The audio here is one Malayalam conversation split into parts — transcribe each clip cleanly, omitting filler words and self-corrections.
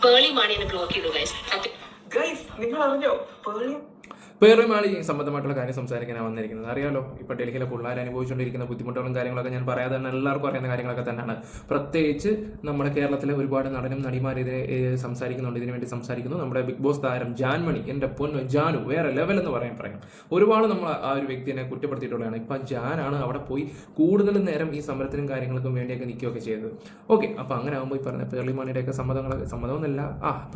പേളി മാണിനെ ബ്ലോക്ക് ചെയ്തു ഗൈസ്. നിങ്ങൾ അറിഞ്ഞോ പേർലിമാണി സംബന്ധമായിട്ടുള്ള കാര്യം സംസാരിക്കാനാണ് വന്നിരിക്കുന്നത്. അറിയാലോ, ഇപ്പോൾ ഡൽഹിയിലെ പിള്ളേർ അനുഭവിച്ചുകൊണ്ടിരിക്കുന്ന ബുദ്ധിമുട്ടുകളും കാര്യങ്ങളൊക്കെ ഞാൻ പറയാതെ തന്നെ എല്ലാവർക്കും അറിയുന്ന കാര്യങ്ങളൊക്കെ തന്നെയാണ്. പ്രത്യേകിച്ച് നമ്മുടെ കേരളത്തിലെ ഒരുപാട് നടനും നടിമാരെതിരെ സംസാരിക്കുന്നുണ്ട്, ഇതിനു വേണ്ടി സംസാരിക്കുന്നു. നമ്മുടെ ബിഗ് ബോസ് താരം ജാൻമണി, എൻ്റെ പൊന്നു ജാനു, വേറെ ലെവൽ എന്ന് പറയാം. ഒരുപാട് നമ്മൾ ആ ഒരു വ്യക്തിയെ കുറ്റപ്പെടുത്തിയിട്ടുള്ളതാണ്. ഇപ്പം ജാനാണ് അവിടെ പോയി കൂടുതൽ നേരം ഈ സമരത്തിനും കാര്യങ്ങൾക്കും വേണ്ടിയൊക്കെ നിൽക്കുകയൊക്കെ ചെയ്തത്. ഓക്കെ, അപ്പോൾ അങ്ങനെ ആകുമ്പോൾ ഈ പറഞ്ഞ പേർലിമാണിയുടെയൊക്കെ സമ്മതമൊന്നുമല്ല,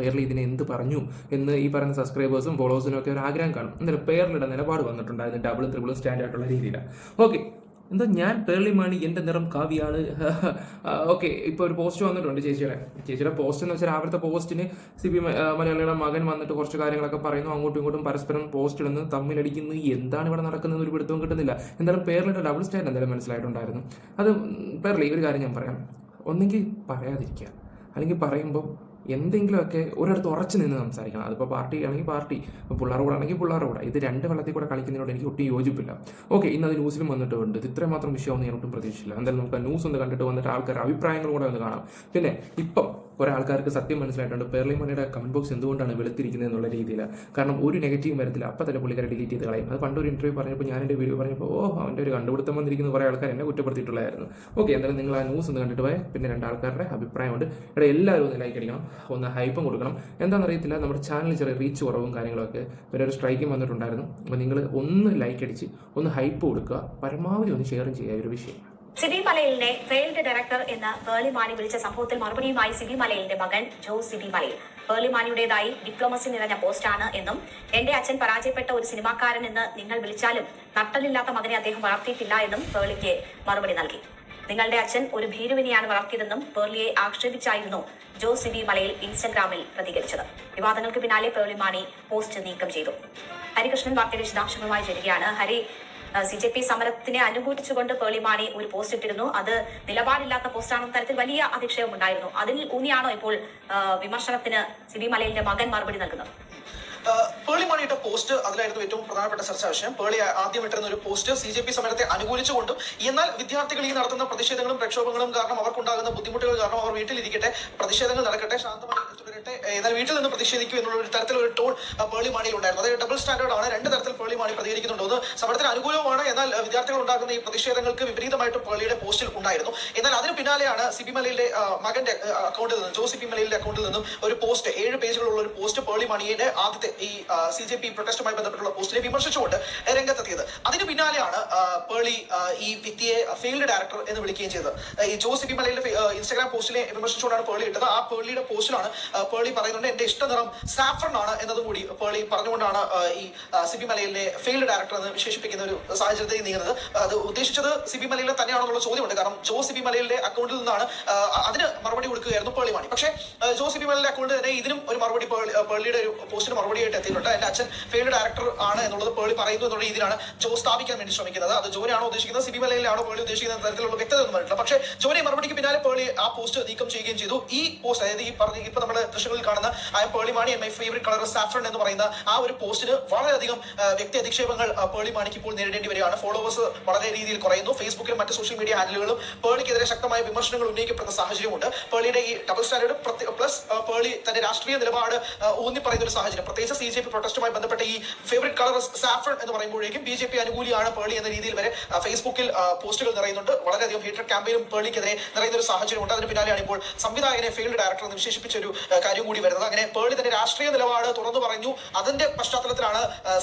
പേർലി ഇതിനെ എന്ത് പറഞ്ഞു എന്ന് ഈ പറയുന്ന സബ്സ്ക്രൈബേഴ്സും ഫോളോവേഴ്സിനും ഒക്കെ ഒരു ആഗ്രഹം കാണും. എന്തായാലും പേർലിയുടെ നിലപാട് വന്നിട്ടുണ്ടായിരുന്നു ഡബിളും ത്രിബിളും സ്റ്റാൻഡ് ആയിട്ടുള്ള രീതിയിലാണ്. ഓക്കെ, എന്താ ഞാൻ പേർലിമാണി, എൻ്റെ നിറം കാവ്യാണ്. ഓക്കെ, ഇപ്പോൾ ഒരു പോസ്റ്റ് വന്നിട്ടുണ്ട് ചേച്ചിയുടെ പോസ്റ്റ് എന്ന് വെച്ചാൽ അവിടുത്തെ പോസ്റ്റിന് സിബി മലയാളിയുടെ മകൻ വന്നിട്ട് കുറച്ച് കാര്യങ്ങളൊക്കെ പറയുന്നു, അങ്ങോട്ടും ഇങ്ങോട്ടും പരസ്പരം പോസ്റ്റ് ഇടുന്നു, തമ്മിലടിക്കുന്നു. എന്താണ് ഇവിടെ നടക്കുന്നത് ഒരു പിടുത്തവും കിട്ടുന്നില്ല. എന്തായാലും പേർലിയുടെ ഡബിൾ സ്റ്റാൻഡ് എന്തായാലും മനസ്സിലായിട്ടുണ്ടായിരുന്നു. അത് പേർലി, ഒരു കാര്യം ഞാൻ പറയാം, ഒന്നെങ്കിൽ പറയാതിരിക്കുക, അല്ലെങ്കിൽ പറയുമ്പോൾ എന്തെങ്കിലുമൊക്കെ ഒരിടത്ത് ഉറച്ചു നിന്ന് സംസാരിക്കണം. അതിപ്പോൾ പാർട്ടി ആണെങ്കിൽ പാർട്ടി, പിള്ളേർ കൂടെ ആണെങ്കിൽ പിള്ളേർ കൂടെ, ഇത് രണ്ട് വെള്ളത്തിൽ കൂടെ കളിക്കുന്നതിനോട് എനിക്ക് ഒട്ടും യോജിപ്പില്ല. ഓക്കെ, ഇന്ന് അത് ന്യൂസിലും വന്നിട്ടുണ്ട്. ഇത് ഇത്രയും മാത്രം വിഷയമൊന്നും ഞാൻ ഒട്ടും പ്രതീക്ഷിച്ചില്ല. എന്തായാലും നമുക്ക് ന്യൂസ് ഒന്ന് കണ്ടിട്ട് വന്നിട്ട് ആൾക്കാരുടെ അഭിപ്രായങ്ങളും കൂടെ ഒന്ന് കാണാം. പിന്നെ ഇപ്പം കുറേ ആൾക്കാർക്ക് സത്യം മനസ്സിലായിട്ടുണ്ട് പേർലിമാണിയുടെ കമന്റ് ബോക്സ് എന്തുകൊണ്ടാണ് വെളുത്തിരിക്കുന്നത് എന്നുള്ള രീതിയിൽ. കാരണം ഒരു നെഗറ്റീവ് വരത്തില്ല, അപ്പം തന്നെ പുള്ളിക്കാരെ ഡിലീറ്റ് ചെയ്ത് കളയും. അത് പണ്ടൊരു ഇന്റർവ്യൂ പറഞ്ഞപ്പോൾ ഞാൻ എൻ്റെ വീഡിയോ പറഞ്ഞപ്പോൾ അവൻ്റെ ഒരു കണ്ടുപിടുത്തം വന്നിരിക്കുന്ന കുറേ ആൾക്കാർ എന്നെ കുറ്റപ്പെടുത്തിയിട്ടുള്ളതായിരുന്നു. ഓക്കെ, എന്തായാലും നിങ്ങൾ ആ ന്യൂസ് ഒന്ന് കണ്ടിട്ട് പോയാൽ പിന്നെ രണ്ടാൾക്കാരുടെ അഭിപ്രായമുണ്ട്. ഇവിടെ എല്ലാവരും ഒന്ന് ലൈക്ക് അടിക്കണം, ഒന്ന് ഹൈപ്പും കൊടുക്കണം. എന്താണെന്നറിയത്തില്ല, നമ്മുടെ ചാനലിൽ ചെറിയ റീച്ച് കുറവും കാര്യങ്ങളൊക്കെ പിന്നെ ഒരു സ്ട്രൈക്കും വന്നിട്ടുണ്ടായിരുന്നു. അപ്പോൾ നിങ്ങൾ ഒന്ന് ലൈക്ക് അടിച്ച് ഒന്ന് ഹൈപ്പ് കൊടുക്കുക, പരമാവധി ഒന്ന് ഷെയറും ചെയ്യുക ഒരു വിഷയം. സിബി മലയിലിനെ ഫെയിൽഡ് ഡയറക്ടർ എന്ന് പേർലിമാണി വിളിച്ച സംഭവത്തിൽ മറുപടിയുമായി സിബി മലയിലിന്റെ മകൻ ജോ സിബി മലയിൽ. പേർലിമാണിയുടേതായി ഡിപ്ലോമസി നിറഞ്ഞ പോസ്റ്റാണ് എന്നും എന്റെ അച്ഛൻ പരാജയപ്പെട്ട ഒരു സിനിമാക്കാരൻ എന്ന് നിങ്ങൾ വിളിച്ചാലും നട്ടലില്ലാത്ത മകനെ അദ്ദേഹം വളർത്തിയിട്ടില്ല എന്നും പേർലിക്ക് മറുപടി നൽകി. നിങ്ങളുടെ അച്ഛൻ ഒരു ഭീരുവിനെയാണ് വളർത്തിയതെന്നും പേർലിയെ ആക്ഷേപിച്ചായിരുന്നു ജോ സിബി മലയിൽ ഇൻസ്റ്റഗ്രാമിൽ പ്രതികരിച്ചത്. വിവാദങ്ങൾക്ക് പിന്നാലെ പേർലിമാണി പോസ്റ്റ് നീക്കം ചെയ്തു. ഹരികൃഷ്ണൻ വാർത്തയുടെ വിശദാംശങ്ങളുമായി വരികയാണ്. ഹരി, CJP സമരത്തിനെ അനുകൂലിച്ചുകൊണ്ട് പേർലിമാണി ഒരു പോസ്റ്റ് ഇട്ടിരുന്നു. അത് നിലപാടില്ലാത്ത പോസ്റ്റാണെന്ന തരത്തിൽ വലിയ അധിക്ഷേപം ഉണ്ടായിരുന്നു. അതിൽ ഊന്നിയാണോ ഇപ്പോൾ വിമർശനത്തിന് സിബി മലയിലിന്റെ മകൻ മറുപടി നൽകുന്നത്? പേർലിമാണിയുടെ പോസ്റ്റ് അതിലായിരുന്നു ഏറ്റവും പ്രധാനപ്പെട്ട ചർച്ചാ വിഷയം. പേർലി ആദ്യം ഇട്ടിരുന്ന ഒരു പോസ്റ്റ് CJP സമരത്തെ അനുകൂലിച്ചുകൊണ്ടും എന്നാൽ വിദ്യാർത്ഥികൾ ഈ നടത്തുന്ന പ്രതിഷേധങ്ങളും പ്രക്ഷോഭങ്ങളും കാരണം അവർക്കുണ്ടാകുന്ന ബുദ്ധിമുട്ടുകൾ കാരണം അവർ വീട്ടിലിരിക്കട്ടെ, പ്രതിഷേധങ്ങൾ നടക്കട്ടെ, ശാന്തമായി തുടരട്ടെ, എന്നാൽ വീട്ടിൽ നിന്ന് പ്രതിഷേധിക്കൂ എന്നുള്ള ഒരു തരത്തിലൊരു ടോൺ പേർലിമാണിയിൽ ഉണ്ടായിരുന്നു. അതായത് ഡബിൾ സ്റ്റാൻഡേർഡ് ആണ്. രണ്ട് തരത്തിൽ പേർലിമാണി പ്രതികരിക്കുന്നുണ്ടോ, ഒന്ന് സമരത്തിന് അനുകൂലവുമാണ്, എന്നാൽ വിദ്യാർത്ഥികൾ ഉണ്ടാകുന്ന ഈ പ്രതിഷേധങ്ങൾക്ക് വിപരീതമായിട്ട് പേർലിയുടെ പോസ്റ്റിൽ ഉണ്ടായിരുന്നു. എന്നാൽ അതിന് പിന്നാലെയാണ് സിബി മലയിലെ മകന്റെ അക്കൗണ്ടിൽ നിന്നും, ജോ സിബി മലയിലെ അക്കൗണ്ടിൽ നിന്നും ഒരു പോസ്റ്റ്, 7 പേജുകളുള്ള ഒരു പോസ്റ്റ് പേർലിമാണിയുടെ ആദ്യത്തെ ഈ CJP പ്രൊട്ടസ്റ്റുമായി ബന്ധപ്പെട്ടുള്ള പോസ്റ്റിനെ വിമർശിച്ചുകൊണ്ട് രംഗത്തെത്തിയത്. അതിന് പിന്നാലെയാണ് പേർലി ഈ വ്യക്തിയെ ഫെയിൽഡ് ഡയറക്ടർ എന്ന് വിളിക്കുകയും ചെയ്തത്. ഈ ജോ സിബി മലയിലെ ഇൻസ്റ്റാഗ്രാം പോസ്റ്റിനെ വിമർശിച്ചുകൊണ്ടാണ് പേർലി ഇട്ടത്. ആ പേർലിയുടെ പോസ്റ്റിലാണ് പേർലി പറയുന്നുണ്ട് എന്റെ ഇഷ്ടനിറം സാഫ്രൺ ആണ് എന്നതും കൂടി പേർലി പറഞ്ഞുകൊണ്ടാണ് ഈ സിബി മലയിലെ ഫെയിൽഡ് ഡയറക്ടർ എന്ന് വിശേഷിപ്പിക്കുന്ന ഒരു സാഹചര്യത്തിൽ നീങ്ങുന്നത്. അത് ഉദ്ദേശിച്ചത് സിബി മലയിലെ തന്നെയാണെന്നുള്ള ചോദ്യമുണ്ട്. കാരണം ജോ സിബി മലയിലെ അക്കൗണ്ടിൽ നിന്നാണ് അതിന് മറുപടി കൊടുക്കുകയായിരുന്നു പേർലിമാണി. പക്ഷേ ജോ സിബി മലയിലെ അക്കൗണ്ട് തന്നെ ഇതിനും ഒരു മറുപടി, പേർലിയുടെ ഒരു പോസ്റ്റിന് മറുപടിയായിട്ട് എത്തിയിട്ടുണ്ട്. എന്റെ അച്ഛൻ ഫെയിൽഡ് ഡയറക്ടർ ആണ് എന്നുള്ളത് പേർലി പറയുന്നു എന്നുള്ള രീതിയിലാണ് ജോ സ്ഥാപിക്കാൻ വേണ്ടി ശ്രമിക്കുന്നത്. അത് ജോനെയാണോ ഉദ്ദേശിക്കുന്നത്, സിബി മലയിലാണോ പേർലി ഉദ്ദേശിക്കുന്ന തരത്തിലുള്ള വ്യക്തത ഒന്നും പറഞ്ഞിട്ടില്ല. പക്ഷേ ജോനെ മറുപടിക്ക് പിന്നാലെ പേർലി ആ പോസ്റ്റ് നീക്കം ചെയ്യുകയും ചെയ്തു. ഈ പോസ്റ്റ്, അതായത് ഈ പറഞ്ഞ ഇപ്പൊ നമ്മുടെ ദൃശ്യങ്ങളിൽ കാണുന്ന ഐ എം പേർലിമാണി and my favourite colour saffron എന്ന് പറയുന്ന ആ ഒരു പോസ്റ്റിന് വളരെയധികം വ്യക്തി അധിക്ഷേപങ്ങൾ പേർലിമാണിക്ക് ഇപ്പോൾ നേരിടേണ്ടി വരികയാണ്. ഫോളോവേഴ്സ് വളരെ രീതിയിൽ കുറയുന്നു. ഫേസ്ബുക്കിലും മറ്റ് സോഷ്യൽ മീഡിയ ഹാൻഡിലുകളും പേർലിക്കെതിരെ ശക്തമായ വിമർശനങ്ങൾ ഉന്നയിക്കപ്പെടുന്ന സാഹചര്യമുണ്ട്. പേർലിയുടെ ഈ ഡബിൾ സ്റ്റാൻഡേർഡ് പ്ലസ് പേർലി തന്റെ രാഷ്ട്രീയ നിലപാട് ഊന്നി പറയുന്ന ഒരു സാഹചര്യം, പ്രത്യേകിച്ച് CJP പ്രൊട്ടസ്റ്റുമായി ബന്ധപ്പെട്ട ഈ ഫേവറേറ്റ് കളർ സാഫ്രൺ എന്ന് പറയുമ്പോഴേക്കും BJP അനുകൂലിയാണ് പേർലി എന്ന രീതിയിൽ വരെ ഫേസ്ബുക്കിൽ പോസ്റ്റുകൾ നിറയുന്നുണ്ട്. വളരെയധികം ഹേറ്റഡ് ക്യാമ്പയിനും പേർലിക്കെതിരെ നിറയുന്ന ഒരു സാഹചര്യമുണ്ട്. അതിന് പിന്നാലെയാണ് ഇപ്പോൾ സംവിധായകനെ ഫെയിൽഡ് ഡയറക്ടർ എന്ന് വിശേഷിപ്പിച്ച ഒരു കാര്യം കൂടി വരുന്നത്. അങ്ങനെ പേർലി തന്റെ രാഷ്ട്രീയ നിലപാട് തുറന്നു പറഞ്ഞു. അതിന്റെ പശ്ചാത്തലത്തിലാണ്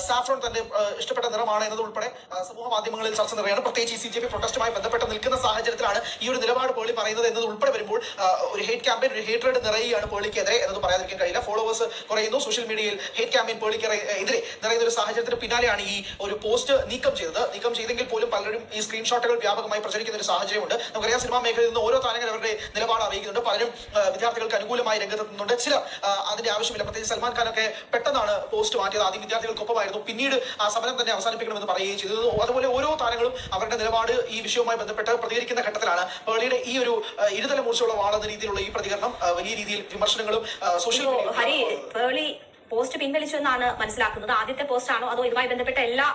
സാഫ്രൺ തന്റെ ഇഷ്ടപ്പെട്ട നിറമാണ് എന്നതുൾപ്പെടെ സമൂഹ മാധ്യമങ്ങളിൽ ചർച്ച നിറയാണ്. പ്രത്യേകിച്ച് ഈ CJP പ്രൊട്ടസ്റ്റുമായി ബന്ധപ്പെട്ട് നിൽക്കുന്ന സാഹചര്യത്തിലാണ് ഈ ഒരു നിലപാട് പേർലി പറയുന്നത് എന്നത് ഉൾപ്പെടെ വരുമ്പോൾ ഒരു ഹേറ്റ് ക്യാമ്പയിൻ, ഒരു ഹേറ്റഡ് നിറയുകയാണ് പേർലിക്കെതിരെ എന്നത് പറയാതിരിക്കാൻ കഴിയില്ല. ഫോളോവേഴ്സ് കുറയുന്നു. സോഷ്യൽ മീഡിയയിൽ ഹേറ്റ് ക്യാമ്പയിൻ പേർലിക്കെതിരെ നിറയുന്ന ഒരു സാഹചര്യത്തിന് പിന്നാലെയാണ് ഈ ഒരു പോസ്റ്റ് നീക്കം ചെയ്തത്. നീക്കം ചെയ്തെങ്കിൽ പോലും പലരും ഈ സ്ക്രീൻഷോട്ടുകൾ വ്യാപകമായി പ്രചരിക്കുന്ന ഒരു സാഹചര്യമുണ്ട്. നമുക്കറിയാം, സിനിമാ മേഖലയിൽ നിന്ന് ഓരോ താരങ്ങൾ അവരുടെ നിലപാട് അറിയിക്കുന്നുണ്ട്. പലരും വിദ്യാർത്ഥികൾക്ക് അനുകൂലമായി രംഗത്തെത്തുന്നുണ്ട്. ചില അതിന്റെ ആവശ്യമില്ല. പ്രത്യേകിച്ച് സൽമാൻ ഖാനൊക്കെ പെട്ടെന്നാണ് പോസ്റ്റ് മാറ്റിയത്. ആദ്യം വിദ്യാർത്ഥികൾക്കൊപ്പമായിരുന്നു, പിന്നീട് ആ സമരം തന്നെ അവസാനിപ്പിക്കണമെന്ന് പറയുകയും ചെയ്തത്. അതുപോലെ ഓരോ താരങ്ങളും അവരുടെ നിലപാട് ഈ വിഷയവുമായി ബന്ധപ്പെട്ട് പ്രതികരിക്കുന്ന ഘട്ടത്തിലാണ് പേർലിയുടെ ഈ ഒരു ഇരുതല മൂർച്ചയുള്ള വാളെന്ന രീതിയിലുള്ള ഈ പ്രതികരണം വലിയ രീതിയിൽ വിമർശനങ്ങളും സോഷ്യൽ മീഡിയ പോസ്റ്റ് പിൻവലിച്ചു എന്നാണ് മനസ്സിലാക്കുന്നത്. ആദ്യത്തെ പോസ്റ്റ് ആണോ അതോ ഇതുമായി ബന്ധപ്പെട്ട എല്ലാ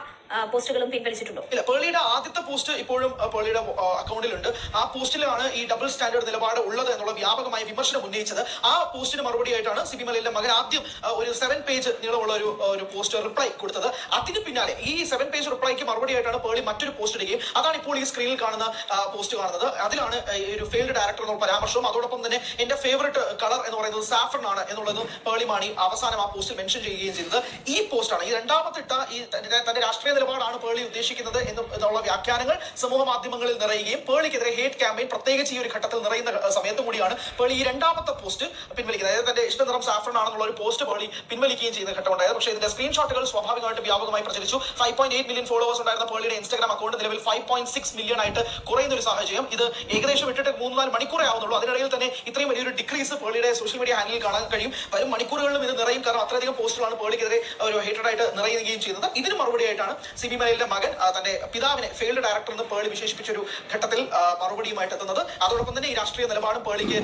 പോസ്റ്റുകളും പിൻവലിച്ചിട്ടുണ്ടോ? ഇല്ല, പേളിയുടെ ആദ്യത്തെ പോസ്റ്റ് ഇപ്പോഴും പേളിയുടെ അക്കൗണ്ടിലുണ്ട്. ആ പോസ്റ്റിലാണ് ഈ ഡബിൾ സ്റ്റാൻഡേർഡ് നിലപാട് ഉള്ളത് എന്നുള്ള വ്യാപകമായ വിമർശനം ഉന്നയിച്ചത്. ആ പോസ്റ്റിന് മറുപടിയായിട്ടാണ് സിബി മലയിലെ മകൻ ആദ്യം ഒരു 7 പേജ് നീളമുള്ള ഒരു പോസ്റ്റ് റിപ്ലൈ കൊടുത്തത്. അതിന് പിന്നാലെ ഈ 7 പേജ് റിപ്ലൈക്ക് മറുപടിയായിട്ടാണ് പേളി മറ്റൊരു പോസ്റ്റ് ഇടുകയും അതാണ് ഇപ്പോൾ ഈ സ്ക്രീനിൽ കാണുന്ന പോസ്റ്റ് കാണുന്നത്. അതിലാണ് ഒരു ഫെയിൽഡ് ഡയറക്ടർ എന്നുള്ള പരാമർശവും അതോടൊപ്പം തന്നെ എന്റെ ഫേവറേറ്റ് കളർ എന്ന് പറയുന്നത് സാഫ്രൺ ആണ് എന്നുള്ളതും പേളി മാണി അവസാനം ആ പോസ്റ്റിൽ മെൻഷൻ ചെയ്യുകയും ചെയ്തത്. ഈ പോസ്റ്റാണ് ഈ രണ്ടാമത്തെ ഇട്ട ഈ തന്റെ രാഷ്ട്രീയ നിലപാടാണ് പേളി ഉദ്ദേശിക്കുന്നത് എന്നുള്ള വ്യാഖ്യാനങ്ങൾ സമൂഹ മാധ്യമങ്ങളിൽ നിറയുകയും പേളിക്കെതിരെ ഹേറ്റ് ക്യാമ്പയിൻ പ്രത്യേകിച്ച് ഈ ഒരു ഘട്ടത്തിൽ നിറയുന്ന സമയത്തും കൂടിയാണ് പേളി ഈ രണ്ടാമത്തെ പോസ്റ്റ് പിൻവലിക്കുന്നത്. അതായത് തന്റെ ഇഷ്ടനിറം സാഫ്രൺ ആണെന്നുള്ള ഒരു പോസ്റ്റ് പേളി പിൻവലിക്കുകയും ചെയ്യുന്ന ഘട്ടമുണ്ടായത്. പക്ഷേ ഇതിന്റെ സ്ക്രീൻഷോട്ടുകൾ സ്വാഭാവികമായിട്ട് വ്യാപകമായി പ്രചരിച്ചു. 5.8 മില്യൺ ഫോളോവേഴ്സ് ഉണ്ടായിരുന്ന പേളിയുടെ ഇൻസ്റ്റാഗ്രാം അക്കൗണ്ട് നിലവിൽ 5.6 മില്യൺ ആയിട്ട് കുറയുന്ന ഒരു സാഹചര്യം. ഇത് ഏകദേശം ഇട്ടിട്ട് 3-4 മണിക്കൂറേ ആവുന്നുള്ളൂ. അതിനിടയിൽ തന്നെ ഇത്രയും വലിയൊരു ഡിക്രീസ് പേളിയുടെ സോഷ്യൽ മീഡിയ ഹാൻഡിൽ കാണാൻ കഴിയും. വരും മണിക്കൂറുകളിലും ഇത് നിറയും. കാരണം അത്രയധികം പോസ്റ്റുകളാണ് പേളിക്കെതിരെ ഒരു ഹേറ്റഡ് ആയിട്ട് നിറയുകയും ചെയ്യുന്നത്. ഇതിന് മറുപടിയായിട്ടാണ് സിബി മലയിലെ മകൻ തന്റെ പിതാവിനെ ഫെയിൽഡ് ഡയറക്ടർ എന്ന് പേളി വിശേഷിപ്പിച്ച ഒരു ഘട്ടത്തിൽ മറുപടിയുമായിട്ട് എത്തുന്നത്. അതോടൊപ്പം തന്നെ ഈ രാഷ്ട്രീയ നിലപാടും പേളിക്ക്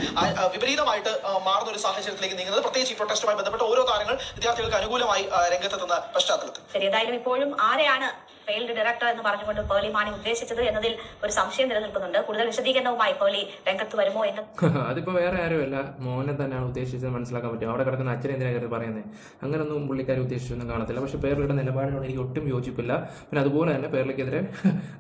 വിപരീതമായിട്ട് മാറുന്ന ഒരു സാഹചര്യത്തിലേക്ക് നീങ്ങുന്നത് പ്രത്യേകിച്ച് ഈ പ്രൊട്ടസ്റ്റുമായി ബന്ധപ്പെട്ട ഓരോ താരങ്ങൾ വിദ്യാർത്ഥികൾക്ക് അനുകൂലമായി രംഗത്തെത്തുന്ന പശ്ചാത്തലത്തിൽ. ഏതായാലും ഇപ്പോഴും ആരെയാണ് ഫെയിൽഡ് ഡയറക്ടർ എന്ന് പറഞ്ഞുകൊണ്ട് പേളി മാണി ഉദ്ദേശിച്ചത് എന്നതിൽ ഒരു സംശയം നിലനിൽക്കുന്നുണ്ട്. കൂടുതൽ വിശദീകരണവുമായി പേളി രംഗത്ത് വരുമോ എന്ന് അതിപ്പോ വേറെ ആരുമല്ല, മോനെ തന്നെയാണ് ഉദ്ദേശിച്ചത് മനസ്സിലാക്കാൻ പറ്റും. അവിടെ കിടക്കുന്ന അച്ഛനെ എന്തിനാണ് പറയുന്നത്? അങ്ങനൊന്നും പുള്ളിക്കാരി ഉദ്ദേശിച്ചൊന്നും കാണത്തില്ല. പക്ഷേ പേർലിയുടെ നിലപാടിനോട് എനിക്ക് ഒട്ടും യോജിപ്പില്ല. പിന്നെ അതുപോലെ തന്നെ പേർലിക്കെതിരെ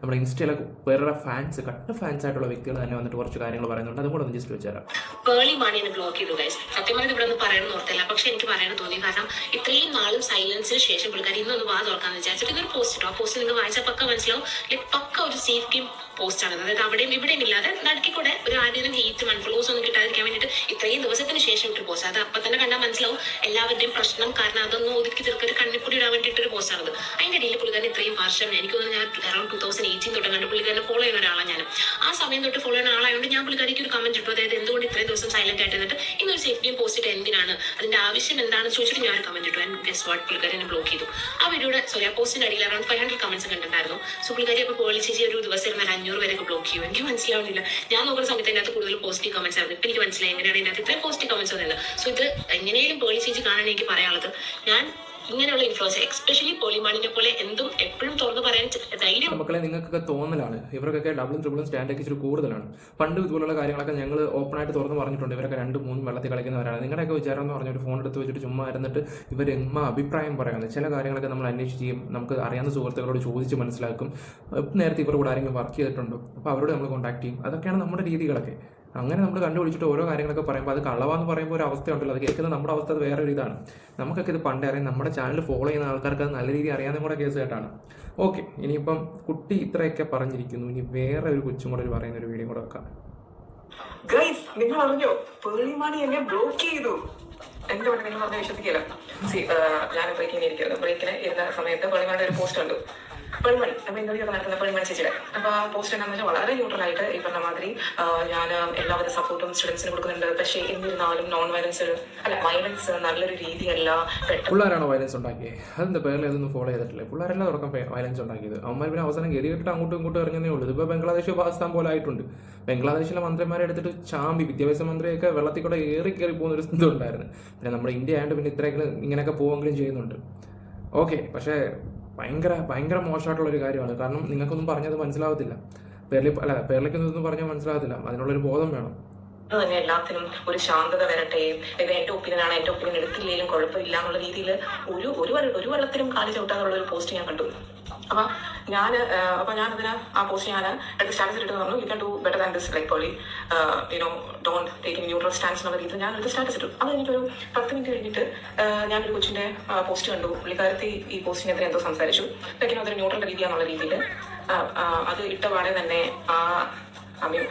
നമ്മുടെ ഇൻസ്റ്റയിലെ പേരുടെ ഫാൻസ് കട്ട ഫാൻസ് ആയിട്ടുള്ള വ്യക്തികൾ തന്നെ വന്നിട്ട് കുറച്ച് കാര്യങ്ങൾ പറയുന്നുണ്ട്. അതും കൂടെ ഒന്ന് ജസ്റ്റ് വെച്ചുതരാം. പേളി മാണിയെ ബ്ലോക്ക് ചെയ്തു ഗൈസ്. സത്യം പറഞ്ഞത് ഇവിടെ ഒന്ന് പറയണമെന്ന് ഓർത്തില്ല, പക്ഷെ എനിക്ക് പറയാൻ തോന്നി. കാരണം ഇത്രയും നാളും സൈലൻസിന് ശേഷം പുള്ളിക്കാരി ഇന്നൊന്ന് വാ തുറക്കാന്ന് വിചാരിച്ചിട്ട് ഇതൊരു പോസ്റ്റ് ഇട്ടു. ആ പോസ്റ്റ് നിങ്ങൾ വായിച്ചാൽ പക്ക മനസ്സിലാവും. ലൈക്ക് പക്ക ഒരു സേഫ് ഗെയിം പോസ്റ്റ് ആണ്. അതായത് അവിടെയും ഇവിടെയും ഇല്ലാതെ നടുക്കിക്കൂടെ ഒരു ആദ്യം ഹീറ്റ് അൺഫോളോസ് ഒന്നും കിട്ടാതിരിക്കാൻ വേണ്ടിയിട്ട് ഇത്രയും ദിവസത്തിന് ശേഷം ഇട്ടൊരു പോസ്റ്റ്. അത് അപ്പം തന്നെ കണ്ടാൽ മനസ്സിലാവും എല്ലാവരുടെയും പ്രശ്നം. കാരണം അതൊന്നും ഒതുക്കി തീർക്കൊരു കണ്ണിപ്പൊടി ഇടാൻ വേണ്ടിയിട്ടൊരു പോസ്റ്റാണത്. അതിൻ്റെ ഇടയിൽ പുള്ളിക്കാരൻ ഇത്രയും വർഷം എനിക്ക് തോന്നുന്നു ഞാൻ അറൌണ്ട് 2018 തൊട്ട് കണ്ട് പുള്ളിക്കാരനെ ഫോളോ ചെയ്യുന്ന ഒരാളാണ് ഞാൻ. ആ സമയം തൊട്ട് ഫോളോ ചെയ്യുന്ന ആളായതുകൊണ്ട് ഞാൻ പുള്ളിക്കാരിക്ക് ഒരു കമന്റ് ഇട്ടു. അതായത് എന്തുകൊണ്ട് ഇത്രയും ദിവസം സൈലന്റ് ആയിട്ട് എന്നിട്ട് ഇന്നൊരു സേഫ് ഗെയിം പോസ്റ്റ് ഇട്ട് എന്തിനാണ്, അതിന്റെ ആവശ്യം എന്താണെന്ന് ചോദിച്ചിട്ട് ഞാൻ ഒരു കമന്റ് ഇട്ടു. ആൻഡ് ഗസ് വാട്ട്, പുള്ളിക്കാരനെ ബ്ലോക്ക് ചെയ്തു. ആ വീഡിയോയുടെ ആ പോസ്റ്റിന്റെ അടിയിൽ അറൌണ്ട് 500 കമന്റ്സ് കണ്ടിട്ടുണ്ടായിരുന്നു. സോ പുള്ളിക്കാരി അപ്പോൾ പേളി ചേച്ചി ഒരു ദിവസം ഇരുന്നാൽ 500 വരെയൊക്കെ ബ്ലോക്ക് ചെയ്യും. എനിക്ക് മനസ്സിലാവുന്നില്ല. ഞാൻ നോക്കുന്ന സമയത്ത് അതിനകത്ത് കൂടുതൽ പോസിറ്റീവ് കമന്റ്സ് ആയിരുന്നു. ഇപ്പം എനിക്ക് മനസ്സിലായി എങ്ങനെയാണ് ഇതിനകത്ത് ഇത്രയും പോസിറ്റീവ് കമന്റ്സ് വന്നത്. സോ ഇത് എങ്ങനെയും പേളി ചേച്ചി കാണാൻ എനിക്ക് പറയാനുള്ളത്, ഞാൻ ഇങ്ങനെയുള്ള ഇൻഫ്ലുവൻസ് എസ്പെഷ്യലി പേളി മാണിനെ പോലെ എന്തും എപ്പോഴും തുറന്നു പറയാൻ ധൈര്യം. മക്കളെ നിങ്ങൾക്കൊക്കെ തോന്നലാണ്, ഇവർക്കൊക്കെ ഡബിളും ട്രിപ്പിളും സ്റ്റാൻഡൊക്കെ ഇച്ചിരി കൂടുതലാണ്. പണ്ട് ഇതുപോലുള്ള കാര്യങ്ങളൊക്കെ ഞങ്ങൾ ഓപ്പണായിട്ട് തുറന്ന് പറഞ്ഞിട്ടുണ്ട്. ഇവരൊക്കെ 2-3 വെള്ളത്തിൽ കളിക്കുന്നവരാണ്. നിങ്ങളുടെയൊക്കെ വിചാരം എന്ന് പറഞ്ഞ ഒരു ഫോൺ എടുത്ത് വെച്ചിട്ട് ചുമ്മാ ഇരുന്നിട്ട് ഇവർ അഭിപ്രായം പറയാമെന്ന്. ചില കാര്യങ്ങളൊക്കെ നമ്മൾ അന്വേഷിച്ച് ചെയ്യും. നമുക്ക് അറിയാവുന്ന സുഹൃത്തുക്കളോട് ചോദിച്ച് മനസ്സിലാക്കും. നേരത്തെ ഇവർ കൂടെ ആരെങ്കിലും വർക്ക് ചെയ്തിട്ടുണ്ടോ, അപ്പോൾ അവരോട് നമ്മൾ കോൺടാക്ട് ചെയ്യും. അതൊക്കെയാണ് നമ്മുടെ രീതികളൊക്കെ. അങ്ങനെ നമ്മൾ കണ്ടുപിടിച്ചിട്ട് ഓരോ കാര്യങ്ങളൊക്കെ പറയുമ്പോൾ അത് കള്ളവാന്ന് പറയുമ്പോൾ ഒരു അവസ്ഥയുണ്ടല്ലോ, അത് കേൾക്കുന്ന നമ്മുടെ അവസ്ഥ അത് വേറെ ഒരു ഇതാണ്. നമുക്കൊക്കെ ഇത് പണ്ടേ അറിയാം. നമ്മുടെ ചാനൽ ഫോളോ ചെയ്യുന്ന ആൾക്കാർക്ക് അത് നല്ല രീതിയിൽ അറിയാവുന്ന കൂടെ കേസ് കേട്ടാണ്. ഓക്കെ, ഇനിയിപ്പം കുട്ടി ഇത്രയൊക്കെ പറഞ്ഞിരിക്കുന്നു, ഇനി വേറെ ഒരു കൊച്ചും കൂടെ പറയുന്ന ഒരു വീഡിയോ കൂടെ വെക്കാം. ഗൈസ്, നിങ്ങൾ അറിഞ്ഞോ പേളി മാണി എന്നെ ബ്ലോക്ക് ചെയ്തു? എന്റെ ഇവിടെ നിങ്ങൾ പറഞ്ഞ വിശ്വസിക്കില്ല. ഞാൻ ബ്രേക്കിന് ഇരിക്കുന്നത്. ബ്രേക്കിന് ഇരുന്ന സമയത്ത് പേളി മാണിയുടെ ഒരു പോസ്റ്റ് ഉണ്ട്. പേളിമണി അപ്പൊ ഇന്റർവ്യൂ ഒക്കെ നടക്കുന്ന പേളിമണി ചേച്ചിയുടെ. അപ്പൊ ആ പോസ്റ്റ് എന്താണെന്ന് വെച്ചാൽ വളരെ ന്യൂട്രലായിട്ട് ഈ പറഞ്ഞ മാതിരി ഞാൻ എല്ലാവിധ സപ്പോർട്ടും സ്റ്റുഡൻസിന് കൊടുക്കുന്നുണ്ട്. പക്ഷേ എന്നിരുന്നാലും നോൺ വയലൻസ് വയലൻസ് നല്ലൊരു രീതിയല്ല. പിള്ളേരാണോ വയലൻസ് ഉണ്ടാക്കിയത്? അതിന്റെ പേരിൽ അതൊന്നും ഫോളോ ചെയ്തിട്ടില്ല. പിള്ളേരെല്ലാം ഉറക്കം വയലൻസ് ഉണ്ടാക്കിയത്. അവന്മാർ പിന്നെ അവസാനം ഗതികെട്ടിട്ട് അങ്ങോട്ടും ഇങ്ങോട്ടും ഇറങ്ങുന്നേ ഉള്ളൂ. ഇതിപ്പോൾ ബംഗ്ലാദേശ് പാകിസ്ഥാൻ പോലെ ആയിട്ടുണ്ട്. ബംഗ്ലാദേശിലെ മന്ത്രിമാരെ എടുത്തിട്ട് ചാമ്പി, വിദ്യാഭ്യാസ മന്ത്രിയൊക്കെ വെള്ളത്തിൽ കൂടെ കയറി പോകുന്ന ഒരു സ്ഥിതി ഉണ്ടായിരുന്നു. പിന്നെ നമ്മുടെ ഇന്ത്യ ആയതുകൊണ്ട് പിന്നെ ഇത്രയെങ്കിലും ഇങ്ങനെയൊക്കെ പോവുമെങ്കിലും ചെയ്യുന്നുണ്ട്. ഓക്കെ, പക്ഷേ ഭയങ്കര മോശമായിട്ടുള്ളൊരു കാര്യമാണ്. കാരണം നിങ്ങൾക്കൊന്നും പറഞ്ഞത് മനസ്സിലാവത്തില്ല. പേർലിക്കൊന്നും പറഞ്ഞാൽ മനസ്സിലാകത്തില്ല. അതിനുള്ളൊരു ബോധം വേണം. തന്നെ എല്ലാത്തിനും ഒരു ശാന്തത വരട്ടെ. ഇത് എന്റെ ഒപ്പീനിയനാണ്, എന്റെ ഒപ്പീനിയൻ എടുത്തില്ലെങ്കിലും കുഴപ്പമില്ല എന്നുള്ള രീതിയിൽ ഒരു വെള്ളത്തിലും കാലി ചവിട്ടാനുള്ള ഒരു പോസ്റ്റ് ഞാൻ കണ്ടു. അപ്പൊ ഞാനതിന് ആ പോസ്റ്റ് ഞാൻ എടുത്ത് സ്റ്റാറ്റസ് ഇട്ട് പറഞ്ഞു, you can do better than this, like Pearle don't take neutral stance എന്നുള്ള രീതിയിൽ ഞാൻ എടുത്ത് സ്റ്റാറ്റസ് ഇട്ടു. അത് കഴിഞ്ഞിട്ടൊരു 10 മിനിറ്റ് കഴിഞ്ഞിട്ട് ഞാനൊരു കൊച്ചിന്റെ പോസ്റ്റ് കണ്ടു. പുള്ളിക്കാരത്തി ഈ പോസ്റ്റിനെതിരെ എന്തോ സംസാരിച്ചു. ലൈക്കിനും അതൊരു ന്യൂട്രൽ രീതിയാന്നുള്ള രീതിയിൽ അത് ഇട്ട പാടെ തന്നെ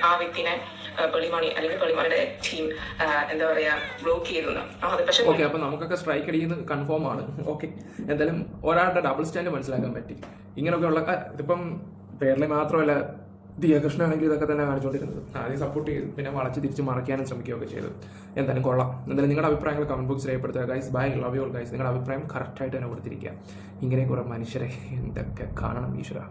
ആ വ്യക്തിനെ പേളിമാണി അല്ലെങ്കിൽ പേളിമാണിയുടെ ടീം എന്താ പറയാ ബ്ലോക്ക് ചെയ്തു. ഓക്കെ, അപ്പൊ നമുക്കൊക്കെ സ്ട്രൈക്ക് അടിക്കുന്നത് കൺഫേം ആണ്. ഓക്കെ, എന്തായാലും ഒരാളുടെ ഡബിൾ സ്റ്റാൻഡ് മനസ്സിലാക്കാൻ പറ്റി. ഇങ്ങനെയൊക്കെയുള്ള ഇതിപ്പം പേരിലെ മാത്രമല്ല, ദിയകൃഷ്ണ ആണെങ്കിൽ ഇതൊക്കെ തന്നെ കാണിച്ചുകൊണ്ടിരുന്നത്. ആദ്യം സപ്പോർട്ട് ചെയ്തു, പിന്നെ വളച്ച് തിരിച്ച് മറയ്ക്കാനും ശ്രമിക്കുകയൊക്കെ ചെയ്തു. എന്തായാലും കൊള്ളാം. എന്തായാലും നിങ്ങളുടെ അഭിപ്രായങ്ങൾ കമന്റ് ബോക്സിൽ രേഖപ്പെടുത്തുക guys. Bye, love you all guys. നിങ്ങളുടെ അഭിപ്രായം കറക്റ്റായിട്ട് തന്നെ കൊടുത്തിരിക്കുക. ഇങ്ങനെ കുറെ മനുഷ്യരെ എന്തൊക്കെ കാണണം ഈശ്വര.